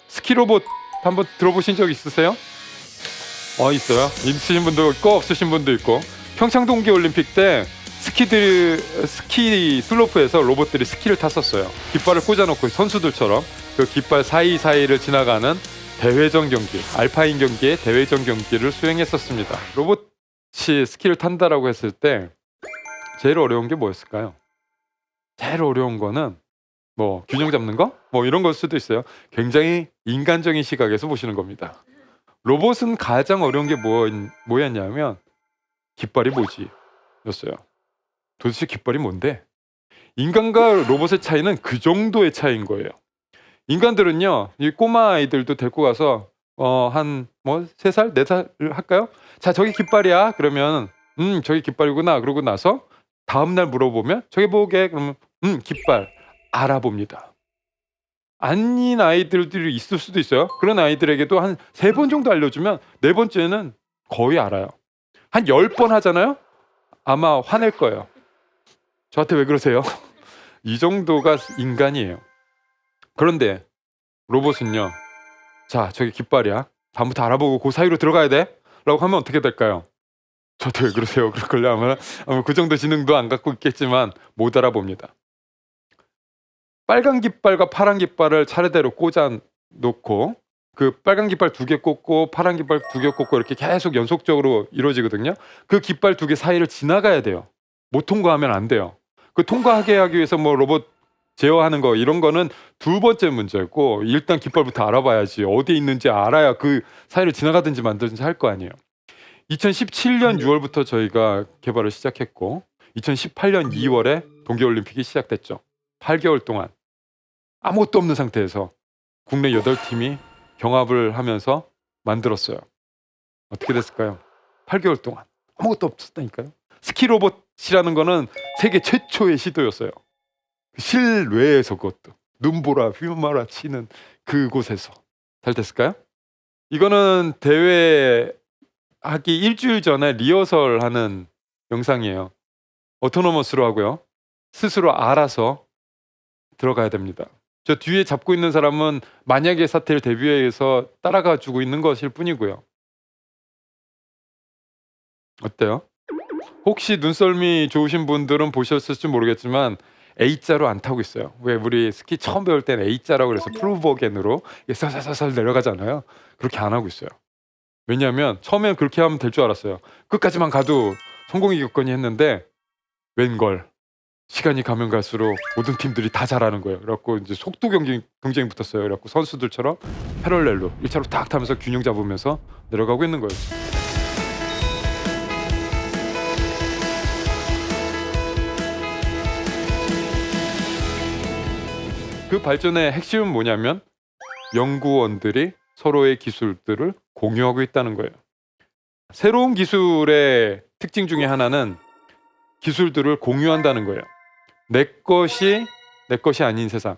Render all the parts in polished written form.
스키 로봇 한번 들어보신 적 있으세요? 있어요. 있으신 분도 있고 없으신 분도 있고. 평창 동계올림픽 때 스키 슬로프에서 로봇들이 스키를 탔었어요. 깃발을 꽂아놓고 선수들처럼 그 깃발 사이사이를 지나가는 대회전 경기, 알파인 경기의 대회전 경기를 수행했었습니다. 로봇이 스키를 탄다라고 했을 때 제일 어려운 게 뭐였을까요? 제일 어려운 거는 뭐 균형 잡는 거? 뭐 이런 걸 수도 있어요. 굉장히 인간적인 시각에서 보시는 겁니다. 로봇은 가장 어려운 게 뭐였냐면 깃발이 뭐지? 였어요. 도대체 깃발이 뭔데? 인간과 로봇의 차이는 그 정도의 차이인 거예요. 인간들은요, 이 꼬마 아이들도 데리고 가서 한 뭐 3살, 4살 할까요? 자, 저기 깃발이야. 그러면 저기 깃발이구나. 그러고 나서 다음 날 물어보면 저기 뭐게? 그러면 깃발 알아봅니다. 아닌 아이들이 있을 수도 있어요. 그런 아이들에게도 한 3번 정도 알려주면 4번째는 거의 알아요. 한 10번 하잖아요? 아마 화낼 거예요. 저한테 왜 그러세요? 이 정도가 인간이에요. 그런데 로봇은요. 자, 저기 깃발이야. 다음부터 알아보고 그 사이로 들어가야 돼. 라고 하면 어떻게 될까요? 저한테 왜 그러세요? 그럴걸요? 아마 그 정도 지능도 안 갖고 있겠지만 못 알아봅니다. 빨간 깃발과 파란 깃발을 차례대로 꽂아 놓고 그 빨간 깃발 2개 꽂고 파란 깃발 2개 꽂고 이렇게 계속 연속적으로 이루어지거든요. 그 깃발 2개 사이를 지나가야 돼요. 못 통과하면 안 돼요. 그 통과하게 하기 위해서 뭐 로봇 제어하는 거 이런 거는 2번째 문제고, 일단 깃발부터 알아봐야지. 어디에 있는지 알아야 그 사이를 지나가든지 만든지 할 거 아니에요. 2017년 6월부터 저희가 개발을 시작했고 2018년 2월에 동계올림픽이 시작됐죠. 8개월 동안 아무것도 없는 상태에서 국내 8팀이 경합을 하면서 만들었어요. 어떻게 됐을까요? 8개월 동안 아무것도 없었다니까요. 스키 로봇이라는 거는 세계 최초의 시도였어요. 실외에서, 그것도 눈보라 휘말아 치는 그곳에서. 잘 됐을까요? 이거는 대회 하기 일주일 전에 리허설 하는 영상이에요. 오토노머스로 하고요. 스스로 알아서 들어가야 됩니다. 저 뒤에 잡고 있는 사람은 만약의 사태를 대비해서 따라가 주고 있는 것일 뿐이고요. 어때요? 혹시 눈썰미 좋으신 분들은 보셨을지 모르겠지만 A자로 안 타고 있어요. 왜 우리 스키 처음 배울 때는 A자라고 그래서 플루버겐으로 살살살살 내려가잖아요. 그렇게 안 하고 있어요. 왜냐하면 처음엔 그렇게 하면 될 줄 알았어요. 끝까지만 가도 성공이겠거니 했는데 웬걸 시간이 가면 갈수록 모든 팀들이 다 잘하는 거예요. 그래갖고 이제 속도 경쟁이 붙었어요. 그래갖고 선수들처럼 패럴렐로 1차로 딱 타면서 균형 잡으면서 내려가고 있는 거예요. 그 발전의 핵심은 뭐냐면 연구원들이 서로의 기술들을 공유하고 있다는 거예요. 새로운 기술의 특징 중에 하나는 기술들을 공유한다는 거예요. 내 것이 아닌 세상.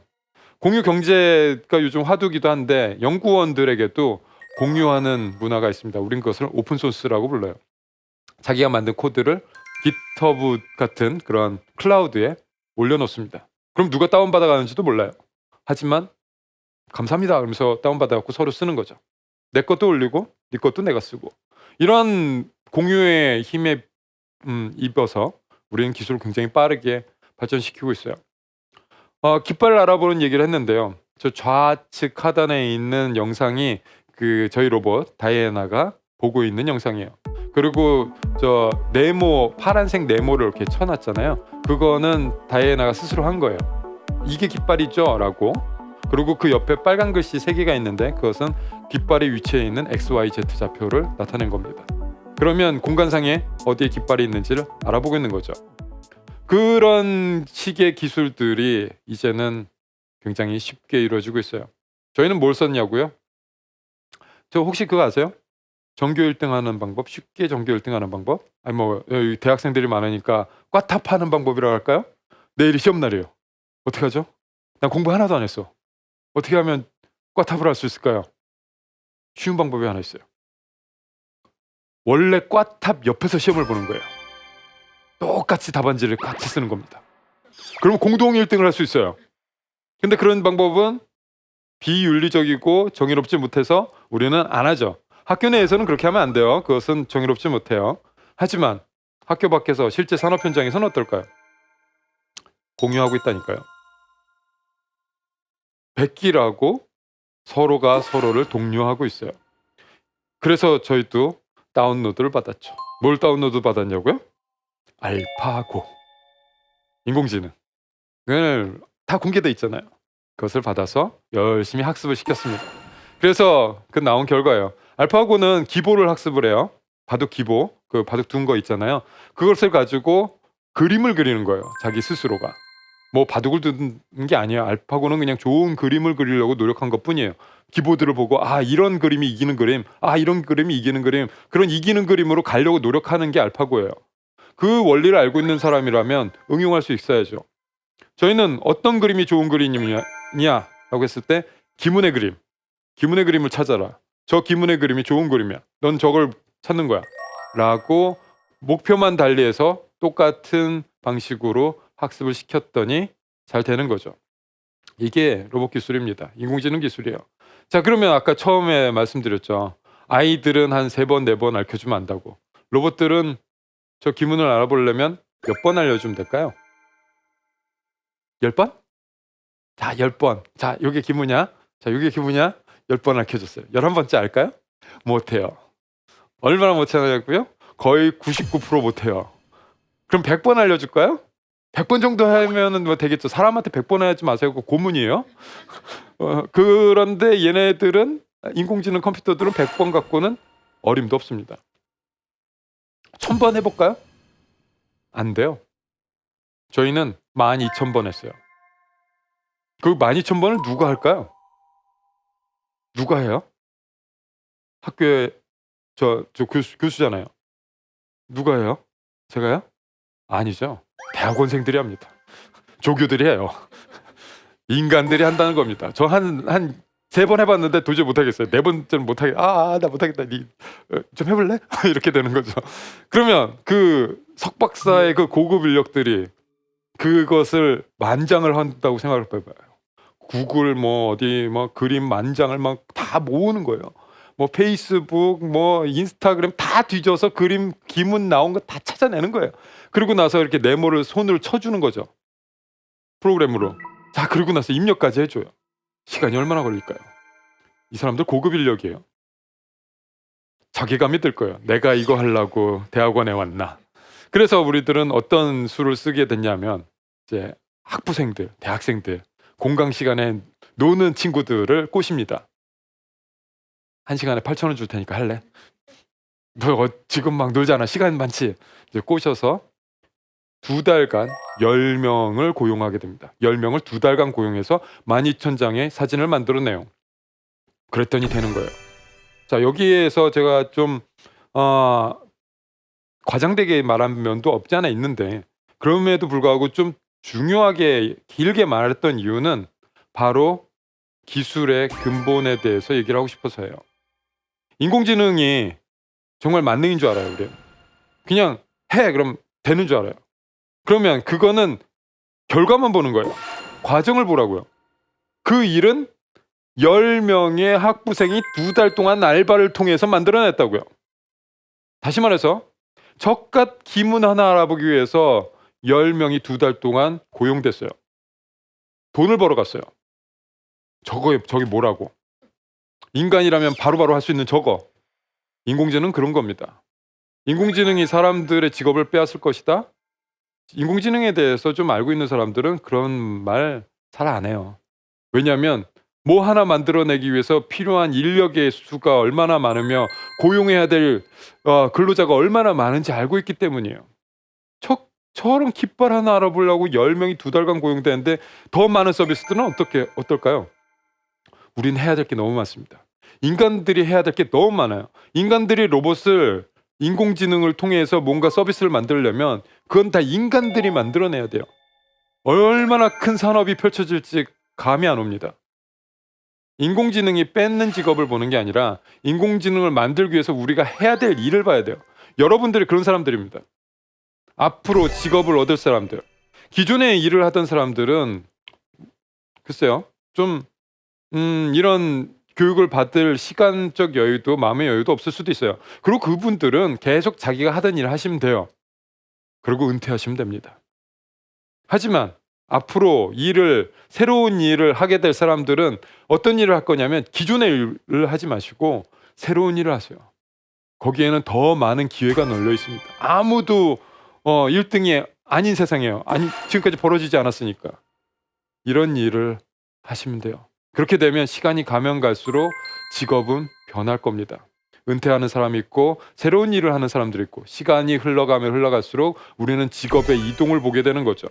공유 경제가 요즘 화두기도 한데 연구원들에게도 공유하는 문화가 있습니다. 우린 그것을 오픈소스라고 불러요. 자기가 만든 코드를 깃허브 같은 그런 클라우드에 올려놓습니다. 그럼 누가 다운받아가는지도 몰라요. 하지만 감사합니다 그러면서 다운받아갖고 서로 쓰는 거죠. 내 것도 올리고 네 것도 내가 쓰고. 이런 공유의 힘에 입어서 우리는 기술을 굉장히 빠르게 발전시키고 있어요. 깃발을 알아보는 얘기를 했는데요. 저 좌측 하단에 있는 영상이 그 저희 로봇 다이애나가 보고 있는 영상이에요. 그리고 저 네모, 파란색 네모를 이렇게 쳐놨잖아요. 그거는 다이애나가 스스로 한 거예요. 이게 깃발이죠? 라고. 그리고 그 옆에 빨간 글씨 3개가 있는데 그것은 깃발의 위치에 있는 XYZ 좌표를 나타낸 겁니다. 그러면 공간상에 어디에 깃발이 있는지를 알아보고 있는 거죠. 그런 식의 기술들이 이제는 굉장히 쉽게 이루어지고 있어요. 저희는 뭘 썼냐고요? 저 혹시 그거 아세요? 전교 1등 하는 방법, 쉽게 전교 1등 하는 방법? 아니 뭐 여기 대학생들이 많으니까 꽈탑하는 방법이라고 할까요? 내일이 시험날이에요. 어떻게 하죠? 난 공부 하나도 안 했어. 어떻게 하면 꽈탑을 할 수 있을까요? 쉬운 방법이 하나 있어요. 원래 꽈탑 옆에서 시험을 보는 거예요. 똑같이 답안지를 같이 쓰는 겁니다. 그러면 공동 1등을 할 수 있어요. 근데 그런 방법은 비윤리적이고 정의롭지 못해서 우리는 안 하죠. 학교 내에서는 그렇게 하면 안 돼요. 그것은 정의롭지 못해요. 하지만 학교 밖에서 실제 산업 현장에서는 어떨까요? 공유하고 있다니까요. 백기라고 서로가 서로를 독려하고 있어요. 그래서 저희도 다운로드를 받았죠. 뭘 다운로드 받았냐고요? 알파고. 인공지능을 다 공개돼 있잖아요. 그것을 받아서 열심히 학습을 시켰습니다. 그래서 그 나온 결과예요. 알파고는 기보를 학습을 해요. 바둑 기보, 그 바둑 둔 거 있잖아요. 그것을 가지고 그림을 그리는 거예요. 자기 스스로가. 뭐 바둑을 두는 게 아니에요. 알파고는 그냥 좋은 그림을 그리려고 노력한 것뿐이에요. 기보들을 보고 아 이런 그림이 이기는 그림, 아 이런 그림이 이기는 그림, 그런 이기는 그림으로 가려고 노력하는 게 알파고예요. 그 원리를 알고 있는 사람이라면 응용할 수 있어야죠. 저희는 어떤 그림이 좋은 그림이냐라고 했을 때 기문의 그림, 기문의 그림을 찾아라. 저 기문의 그림이 좋은 그림이야. 넌 저걸 찾는 거야. 라고 목표만 달리해서 똑같은 방식으로 학습을 시켰더니 잘 되는 거죠. 이게 로봇 기술입니다. 인공지능 기술이에요. 자, 그러면 아까 처음에 말씀드렸죠. 아이들은 한 3번, 4번 알려주면 안다고. 로봇들은 저 기문을 알아보려면 몇 번 알려주면 될까요? 10번? 자, 10번. 자, 요게 기문이야. 자, 요게 기문이야. 10번 알려줬어요. 11번째 알까요? 못해요. 얼마나 못하냐고요? 거의 99% 못해요. 그럼 100번 알려줄까요? 100번 정도 하면은 뭐 되겠죠. 사람한테 100번 하지 마세요. 그거 고문이에요. 그런데 얘네들은 인공지능 컴퓨터들은 100번 갖고는 어림도 없습니다. 1000번 해볼까요? 안 돼요. 저희는 12,000번 했어요. 그 12,000번을 누가 할까요? 누가 해요? 학교에 저 교수잖아요. 누가 해요? 제가요? 아니죠. 대학원생들이 합니다. 조교들이 해요. 인간들이 한다는 겁니다. 저 한 3번 해봤는데 도저히 못하겠어요. 4번째는 못하겠. 나 못하겠다. 좀 해볼래? 이렇게 되는 거죠. 그러면 그 석박사의 그 고급 인력들이 그것을 만장을 한다고 생각을 해봐요. 구글 뭐 어디 뭐 그림 만장을 막 다 모으는 거예요. 뭐 페이스북 뭐 인스타그램 다 뒤져서 그림 기문 나온 거 다 찾아내는 거예요. 그리고 나서 이렇게 네모를 손으로 쳐주는 거죠. 프로그램으로. 자, 그리고 나서 입력까지 해줘요. 시간이 얼마나 걸릴까요? 이 사람들 고급 인력이에요. 자괴감이 들 거예요. 내가 이거 하려고 대학원에 왔나. 그래서 우리들은 어떤 수를 쓰게 됐냐면 이제 학부생들, 대학생들 공강 시간에 노는 친구들을 꼬십니다. 1시간에 8,000원 줄 테니까 할래? 너 지금 막 놀잖아. 시간 많지? 이제 꼬셔서 2달간 10명을 고용하게 됩니다. 10명을 2달간 고용해서 12,000장의 사진을 만들어내요. 그랬더니 되는 거예요. 자, 여기에서 제가 좀 과장되게 말한 면도 없지 않아 있는데 그럼에도 불구하고 좀 중요하게 길게 말했던 이유는 바로 기술의 근본에 대해서 얘기를 하고 싶어서예요. 인공지능이 정말 만능인 줄 알아요, 우리. 그냥 해 그럼 되는 줄 알아요. 그러면 그거는 결과만 보는 거예요. 과정을 보라고요. 그 일은 10명의 학부생이 2달 동안 알바를 통해서 만들어냈다고요. 다시 말해서 젓갓 기문 하나 알아보기 위해서 10명이 2달 동안 고용됐어요. 돈을 벌어 갔어요. 저기 뭐라고. 인간이라면 바로바로 할 수 있는 저거. 인공지능은 그런 겁니다. 인공지능이 사람들의 직업을 빼앗을 것이다. 인공지능에 대해서 좀 알고 있는 사람들은 그런 말 잘 안 해요. 왜냐하면 뭐 하나 만들어내기 위해서 필요한 인력의 수가 얼마나 많으며 고용해야 될 근로자가 얼마나 많은지 알고 있기 때문이에요. 저런 깃발 하나 알아보려고 10명이 2달간 고용되는데 더 많은 서비스들은 어떨까요? 우린 해야 될 게 너무 많습니다. 인간들이 해야 될 게 너무 많아요. 인간들이 로봇을 인공지능을 통해서 뭔가 서비스를 만들려면 그건 다 인간들이 만들어내야 돼요. 얼마나 큰 산업이 펼쳐질지 감이 안 옵니다. 인공지능이 뺏는 직업을 보는 게 아니라 인공지능을 만들기 위해서 우리가 해야 될 일을 봐야 돼요. 여러분들이 그런 사람들입니다. 앞으로 직업을 얻을 사람들. 기존에 일을 하던 사람들은 글쎄요. 좀 이런 교육을 받을 시간적 여유도 마음의 여유도 없을 수도 있어요. 그리고 그분들은 계속 자기가 하던 일을 하시면 돼요. 그리고 은퇴하시면 됩니다. 하지만 앞으로 새로운 일을 하게 될 사람들은 어떤 일을 할 거냐면 기존의 일을 하지 마시고 새로운 일을 하세요. 거기에는 더 많은 기회가 널려 있습니다. 아무도 1등이 아닌 세상이에요. 아니, 지금까지 벌어지지 않았으니까. 이런 일을 하시면 돼요. 그렇게 되면 시간이 가면 갈수록 직업은 변할 겁니다. 은퇴하는 사람이 있고 새로운 일을 하는 사람들이 있고 시간이 흘러가면 흘러갈수록 우리는 직업의 이동을 보게 되는 거죠.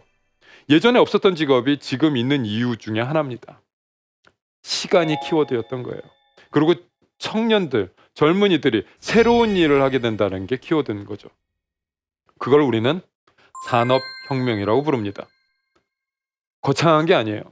예전에 없었던 직업이 지금 있는 이유 중에 하나입니다. 시간이 키워드였던 거예요. 그리고 청년들, 젊은이들이 새로운 일을 하게 된다는 게 키워드인 거죠. 그걸 우리는 산업혁명이라고 부릅니다. 거창한 게 아니에요.